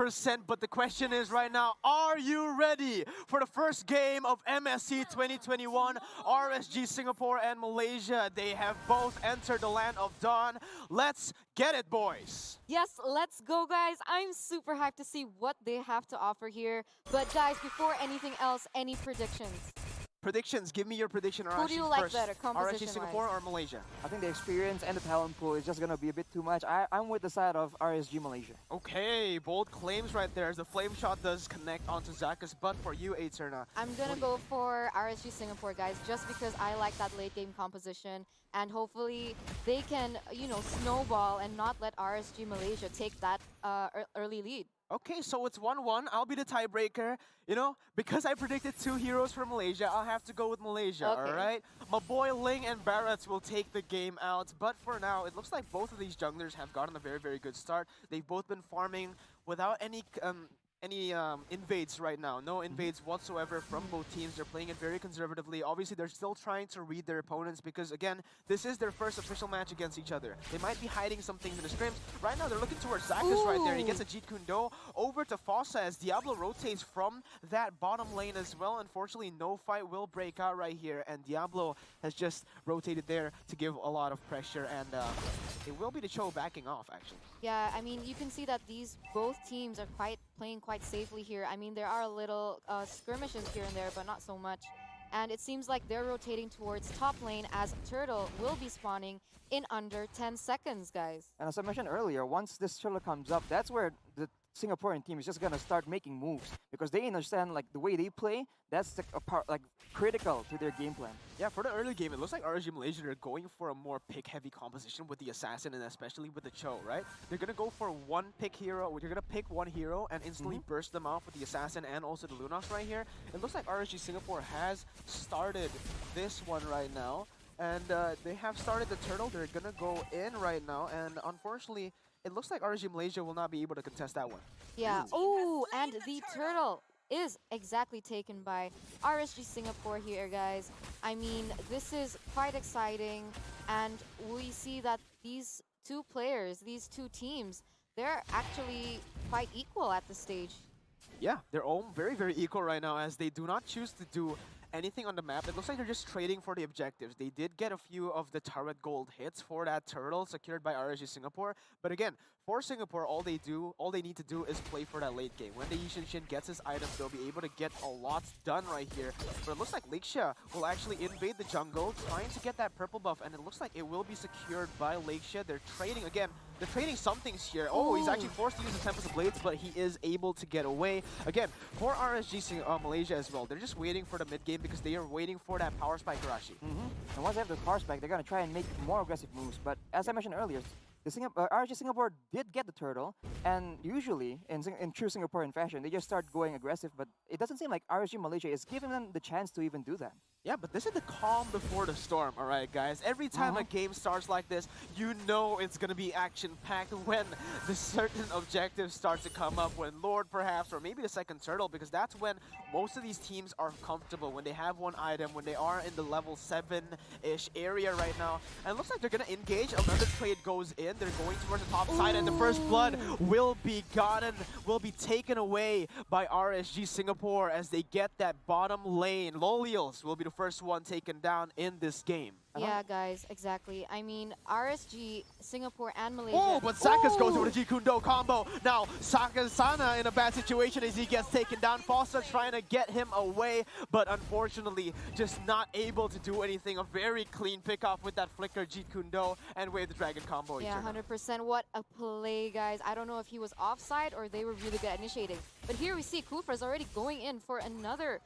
But the question is right now, are you ready for the first game of MSC 2021? RSG Singapore and Malaysia, they have both entered the land of dawn. Let's get it, boys. Yes, let's go, guys. I'm super hyped to see what they have to offer here. But guys, before anything else, any predictions? Predictions, give me your prediction. Who do you like better, RSG composition-wise? Singapore or Malaysia? I think the experience and the talent pool is just going to be a bit too much. I'm with the side of RSG Malaysia. Okay, bold claims right there as the flame shot does connect onto Zakas, but for you, Aeterna. I'm gonna go for RSG Singapore, guys, just because I like that late game composition, and hopefully they can, you know, snowball and not let RSG Malaysia take that early lead. Okay, so it's 1-1. I'll be the tiebreaker. You know, because I predicted 2 heroes for Malaysia, I'll have to go with Malaysia, Okay. all right? My boy Ling and Barretts will take the game out. But for now, it looks like both of these junglers have gotten a very, very good start. They've both been farming without any invades right now. No invades whatsoever from both teams. They're playing it very conservatively. Obviously, they're still trying to read their opponents because, again, this is their first official match against each other. They might be hiding some things in the scrims. Right now, they're looking towards Zakas right there. He gets a Jeet Kune Do over to Fossa as Diablo rotates from that bottom lane as well. Unfortunately, no fight will break out right here, and Diablo has just rotated there to give a lot of pressure, and it will be the Cho backing off, actually. Yeah, I mean, you can see that both teams are playing quite safely here. I mean, there are little skirmishes here and there, but not so much. And it seems like they're rotating towards top lane as Turtle will be spawning in under 10 seconds, guys. And as I mentioned earlier, once this turtle comes up, that's where the Singaporean team is just going to start making moves because they understand like the way they play, that's like critical to their game plan. Yeah, for the early game, it looks like RSG Malaysia are going for a more pick-heavy composition with the Assassin and especially with the Cho, right? They're going to go for one pick hero. They're going to pick one hero and instantly burst them off with the Assassin and also the Lunox right here. It looks like RSG Singapore has started this one right now. And they have started the turtle. They're going to go in right now. And unfortunately, it looks like RSG Malaysia will not be able to contest that one. Yeah. Oh, and the turtle is exactly taken by RSG Singapore here, guys. I mean, this is quite exciting, and we see that these two players, these two teams, they're actually quite equal at this stage. Yeah, they're all very, very equal right now as they do not choose to do anything on the map. It looks like they're just trading for the objectives. They did get a few of the turret gold hits for that turtle secured by RSG Singapore. But again, for Singapore, all they need to do is play for that late game. When the Yishin Shin gets his items, they'll be able to get a lot done right here. But it looks like Lakeshia will actually invade the jungle, trying to get that purple buff, and it looks like it will be secured by Lakeshia. They're trading again. They're trading some things here. Oh, he's actually forced to use the Tempest of Blades, but he is able to get away. Again, for RSG Malaysia as well, they're just waiting for the mid game because they are waiting for that power spike Karashi. And once they have the power spike, they're going to try and make more aggressive moves. But as I mentioned earlier, RSG Singapore did get the turtle, and usually in true Singaporean fashion, they just start going aggressive, but it doesn't seem like RSG Malaysia is giving them the chance to even do that. Yeah, but this is the calm before the storm, all right, guys? Every time a game starts like this, you know it's going to be action-packed when the certain objectives start to come up, when Lord perhaps, or maybe the second turtle, because that's when most of these teams are comfortable, when they have one item, when they are in the level 7-ish area right now. And it looks like they're going to engage. Another trade goes in. They're going towards the top side, and the first blood will be taken away by RSG Singapore as they get that bottom lane. Lolials will be the first one taken down in this game. Yeah, guys, exactly. I mean, RSG, Singapore, and Malaysia. Oh, but Zakas goes for the Jeet Kune Do combo. Now, Sana in a bad situation as he gets taken down. Fossa trying to get him away, but unfortunately, just not able to do anything. A very clean pickoff with that flicker Jeet Kune Do and Wave the Dragon combo. Yeah, 100%. What a play, guys. I don't know if he was offside or they were really good at initiating. But here we see Kufra's already going in for another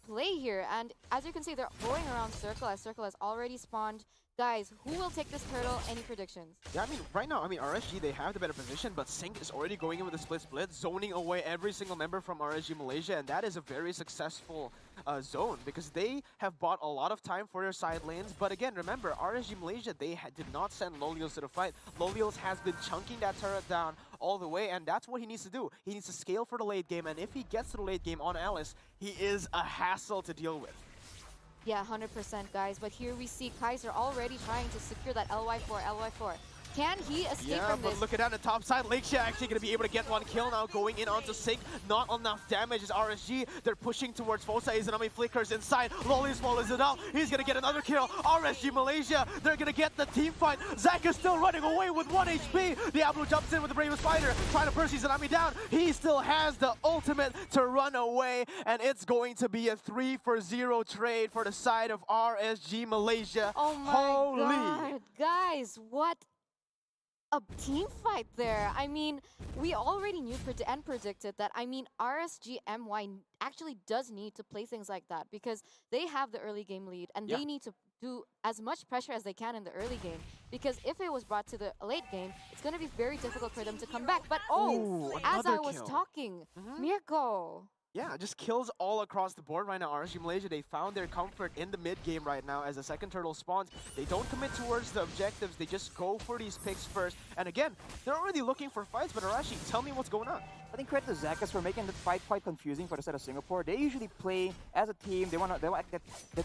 play here, and as you can see, they're going around Circle as Circle has already spawned. Guys, who will take this turtle? Any predictions? Yeah, I mean, right now, RSG, they have the better position, but Sync is already going in with a split, zoning away every single member from RSG Malaysia, and that is a very successful zone because they have bought a lot of time for their side lanes. But again, remember, RSG Malaysia, they did not send Lolials to the fight. Lolials has been chunking that turret down all the way, and that's what he needs to do. He needs to scale for the late game, and if he gets to the late game on Alice, he is a hassle to deal with. Yeah, 100%, guys. But here we see Kaiser already trying to secure that LY4. Can he escape Yeah, from but this? look at that on the top side. Lakeshia actually going to be able to get one kill now, going in onto Sync. Not enough damage as RSG. They're pushing towards Fosa. Izanami flickers inside. Lolly swallows it out. He's going to get another kill. RSG Malaysia, they're going to get the team fight. Zach is still running away with 1 HP. Diablo jumps in with the Bravest Fighter, trying to burst Izanami down. He still has the ultimate to run away, and it's going to be a 3-for-0 trade for the side of RSG Malaysia. Oh my Holy. god, guys, what a team fight there. I mean, we already knew and predicted that, I mean, RSG MY actually does need to play things like that because they have the early game lead and they need to do as much pressure as they can in the early game, because if it was brought to the late game, it's going to be very difficult for them to come back. But Ooh, as I another was kill. talking, Mirko. Yeah, just kills all across the board right now. RSG Malaysia, they found their comfort in the mid game right now as the second turtle spawns. They don't commit towards the objectives. They just go for these picks first. And again, they're already looking for fights, but Arashi, tell me what's going on. I think credit to Zakas for making the fight quite confusing for the side of Singapore. They usually play as a team. They want that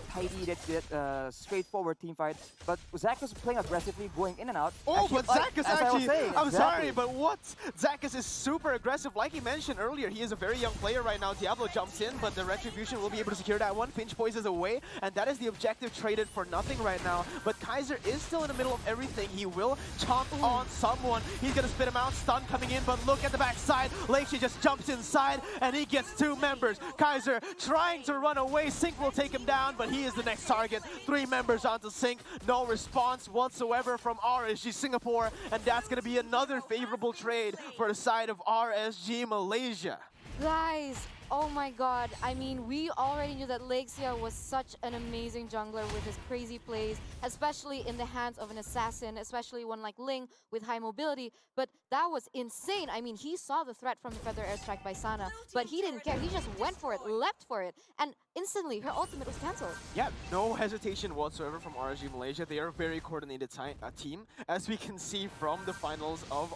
tidy, that straightforward team fight. But Zakas playing aggressively, going in and out. Oh, Actually, but Zakas actually, I'm exactly. sorry, but what? Zakas is super aggressive. Like he mentioned earlier, he is a very young player right now. Diablo jumps in, but the Retribution will be able to secure that one. Pinch poises away, and that is the objective traded for nothing right now. But Kaiser is still in the middle of everything. He will chomp on someone. He's going to spit him out. Stun coming in, but look at the backside. Lakeshia just jumps inside, and he gets 2 members. Kaiser trying to run away. Sync will take him down, but he is the next target. 3 members onto Sync. No response whatsoever from RSG Singapore, and that's going to be another favorable trade for the side of RSG Malaysia. Guys, oh my god. I mean, we already knew that Lakeshia was such an amazing jungler with his crazy plays, especially in the hands of an assassin, especially one like Ling with high mobility. But that was insane. I mean, he saw the threat from the Feather Airstrike by Sana, but he didn't care. He just went for it, leapt for it, and instantly her ultimate was cancelled. Yeah, no hesitation whatsoever from RSG Malaysia. They are a very coordinated team, as we can see from the finals of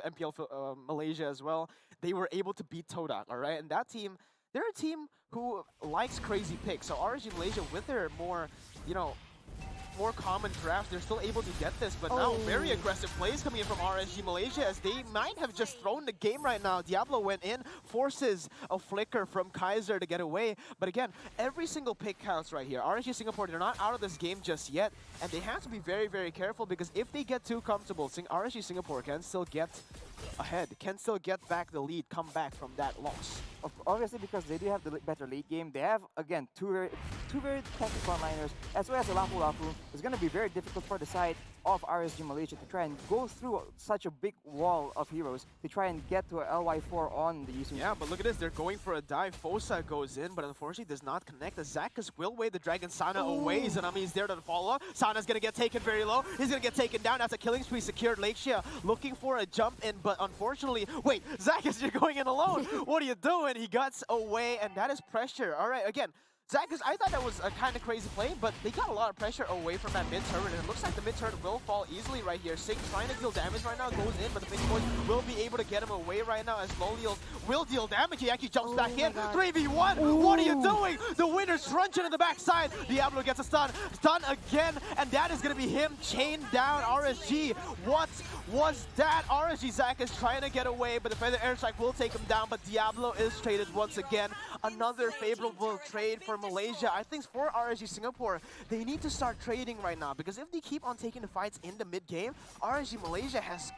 MPL Malaysia as well. They were able to beat Todak, all right? And that team, they're a team who likes crazy picks. So RSG Malaysia, with their more, more common draft, they're still able to get this. But now, very aggressive plays coming in from RSG Malaysia, as they might have just thrown the game right now. Diablo went in, forces a flicker from Kaiser to get away. But again, every single pick counts right here. RSG Singapore, they're not out of this game just yet. And they have to be very, very careful, because if they get too comfortable, RSG Singapore can still get ahead, can still get back the lead, come back from that loss. Obviously, because they do have the better late game, they have, again, two very technical frontliners, as well as a Lapu Lapu. It's going to be very difficult for the side of RSG Malaysia to try and go through such a big wall of heroes to try and get to a LY4 on the Yisun. Yeah, but look at this. They're going for a dive. Fosa goes in, but unfortunately does not connect. The Zakas will wave the Dragon Sana away. Zanami is there to follow up. Sana's going to get taken very low. He's going to get taken down. That's a killing spree secured. Lakeshia looking for a jump in, but unfortunately, wait, Zakas, you're going in alone. What are you doing? He guts away, and that is pressure. All right, again, Zakas, I thought that was a kind of crazy play, but they got a lot of pressure away from that mid-turret, and it looks like the mid-turret will fall easily right here. Sync trying to deal damage right now, goes in, but the Pinch Boys will be able to get him away right now, as Loliel will deal damage. He actually jumps back in. 3v1, what are you doing? The winner's truncheon in the backside. Diablo gets a stun again, and that is going to be him chained down. RSG, what was that? RSG Zakas trying to get away, but the Feather Airstrike will take him down, but Diablo is traded once again. Another favorable trade for Malaysia. I think for RSG Singapore, they need to start trading right now, because if they keep on taking the fights in the mid-game, RSG Malaysia has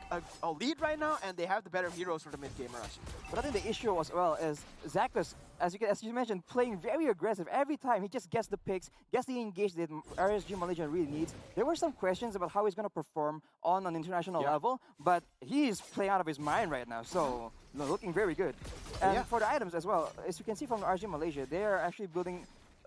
a lead right now, and they have the better heroes for the mid-game, RSG. But I think the issue as well is Zakas, as you mentioned, playing very aggressive every time. He just gets the picks, gets the engage that RSG Malaysia really needs. There were some questions about how he's going to perform on an international level, but he is playing out of his mind right now, so looking very good. And for the items as well, as you can see from RSG Malaysia, they are actually building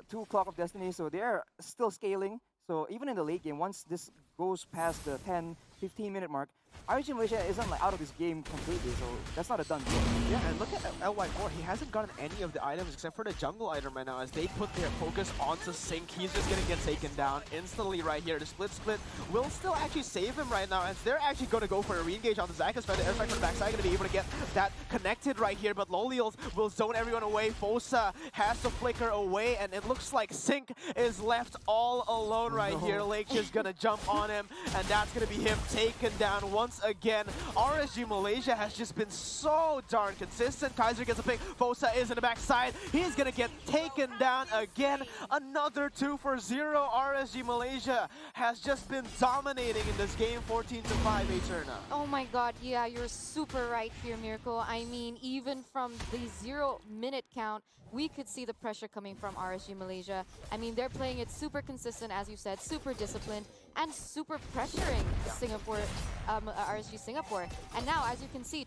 2 Clock of Destiny, so they are still scaling. So even in the late game, once this goes past the 10-15 minute mark, RSG Malaysia isn't like out of this game completely, so that's not a done deal. Yeah, and look at LY4. He hasn't gotten any of the items except for the jungle item right now, as they put their focus onto Sync. He's just going to get taken down instantly right here. The split will still actually save him right now, as they're actually going to go for a re-engage on the Zakas. But the airstrike from the backside going to be able to get that connected right here, but Loliel will zone everyone away. Fosa has to flicker away, and it looks like Sync is left all alone right here. Lake is going to jump on him, and that's going to be him taken down once again. RSG Malaysia has just been so darn consistent. Kaiser gets a pick. Fosa is in the backside. He's gonna get taken down again. Another 2 for 0. RSG Malaysia has just been dominating in this game, 14-5, Eterna. Oh my god, yeah, you're super right here, Miracle. I mean, even from the 0-minute count, we could see the pressure coming from RSG Malaysia. I mean, they're playing it super consistent, as you said, super disciplined, and super pressuring Singapore, RSG Singapore. And now, as you can see,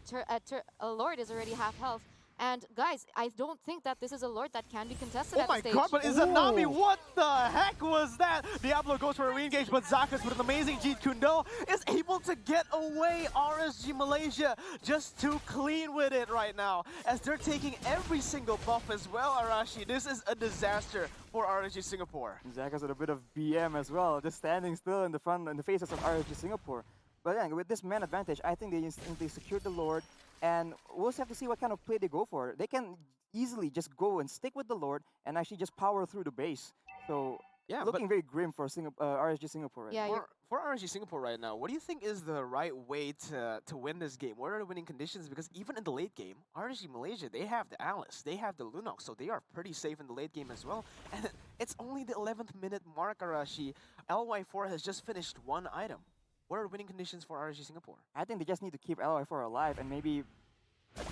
Lord is already half health. And guys, I don't think that this is a Lord that can be contested at the stage. Oh my god, but Izanami, what the heck was that? Diablo goes for a re-engage, but Zakas with an amazing Jeet Kundo is able to get away. RSG Malaysia just too clean with it right now, as they're taking every single buff as well, Arashi. This is a disaster for RSG Singapore. Zakas with a bit of BM as well, just standing still in the front, in the faces of RSG Singapore. But then, with this man advantage, I think they secured the Lord, and we'll just have to see what kind of play they go for. They can easily just go and stick with the Lord and actually just power through the base. So, yeah, looking very grim for RSG Singapore right now. For RSG Singapore right now, what do you think is the right way to win this game? What are the winning conditions? Because even in the late game, RSG Malaysia, they have the Alice, they have the Lunox, so they are pretty safe in the late game as well. And it's only the 11th minute mark, Arashi. LY4 has just finished one item. What are the winning conditions for RSG Singapore? I think they just need to keep LY4 alive and maybe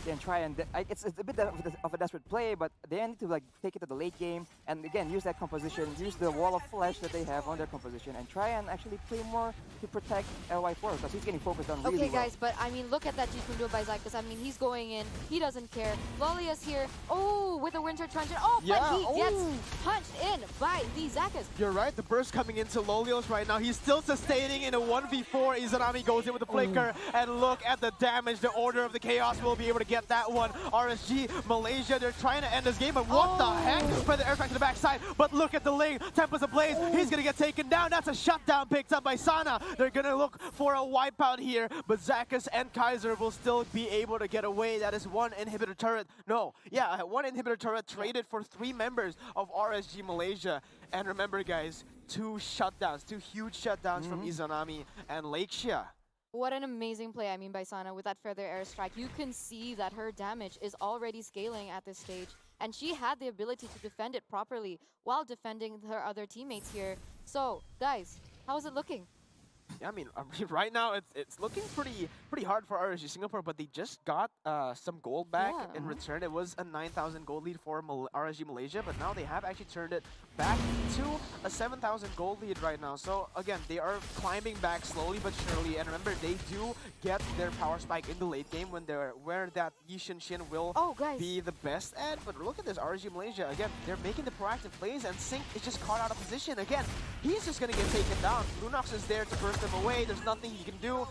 then try and it's a bit of a desperate play, but they need to like take it to the late game and again use that composition, use the wall of flesh that they have on their composition, and try and actually play more to protect LY4 because he's getting focused on really Okay, guys, but I mean, look at that Jikundo by Zakas. I mean, he's going in, he doesn't care. Lolia's here. Oh, with the Winter Truncheon. Oh, but he gets punched in by the Zakas. You're right, the burst coming into Lolios right now. He's still sustaining in a 1v4. Izanami goes in with the flicker, and look at the damage. The Order of the Chaos will be able to get that one. RSG Malaysia, they're trying to end this game, but what the heck? For the airstrike to the backside, but look at the Ling. Tempest Ablaze, he's gonna get taken down. That's a shutdown picked up by Sana. They're gonna look for a wipeout here, but Zakas and Kaiser will still be able to get away. That is one inhibitor turret. No, yeah, one inhibitor turret traded for 3 members of RSG Malaysia. And remember, guys, 2 shutdowns, 2 huge shutdowns from Izanami and Lakeshia. What an amazing play, I mean, by Sana with that Feather Airstrike. You can see that her damage is already scaling at this stage, and she had the ability to defend it properly while defending her other teammates here. So, guys, how's it looking? Yeah, I mean, right now it's looking pretty hard for RSG Singapore, but they just got some gold back in return. It was a 9,000 gold lead for RSG Malaysia, but now they have actually turned it back to a 7,000 gold lead right now. So again, they are climbing back slowly but surely. And remember, they do get their power spike in the late game when they're where that Yishin Shin will be the best at. But look at this, RSG Malaysia again. They're making the proactive plays, and Sync is just caught out of position again. He's just gonna get taken down. Lunox is there to burst them away. There's nothing he can do.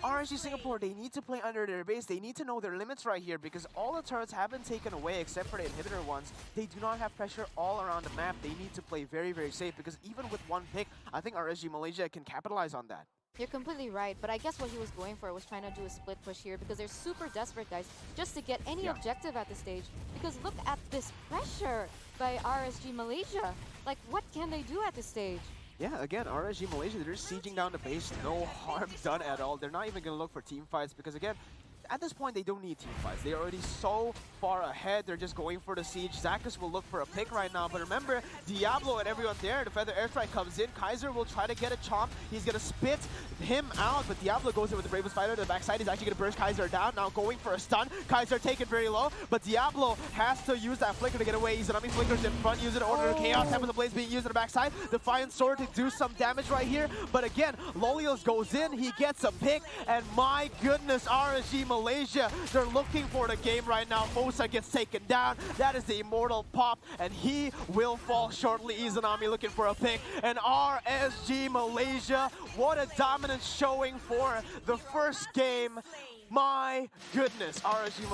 RSG Singapore, they need to play under their base. They need to know their limits right here because all the turrets have been taken away except for the inhibitor ones. They do not have pressure all around the map. They need to play very, very safe because even with one pick, I think RSG Malaysia can capitalize on that. You're completely right, but I guess what he was going for was trying to do a split push here because they're super desperate, guys, just to get any objective at this stage. Because look at this pressure by RSG Malaysia. Like, what can they do at this stage? Yeah, again, RSG Malaysia, they're just sieging down the base. No harm done at all. They're not even going to look for team fights because, again, at this point, they don't need team fights. They're already so far ahead. They're just going for the siege. Zakas will look for a pick right now. But remember, Diablo and everyone there, the Feather Airstrike comes in. Kaiser will try to get a chomp. He's going to spit him out. But Diablo goes in with the Bravest Fighter to the backside. He's actually going to burst Kaiser down. Now going for a stun. Kaiser taken very low. But Diablo has to use that flicker to get away. Izanami flickers in front, using Order of Chaos. Tempest Blaze being used on the backside. Defiant Sword to do some damage right here. But again, Lolios goes in. He gets a pick. And my goodness, RSG Malaysia, they're looking for the game right now. Fosa gets taken down. That is the Immortal Pop, and he will fall shortly. Izanami looking for a pick. And RSG Malaysia, what a dominant showing for the first game. My goodness, RSG Malaysia.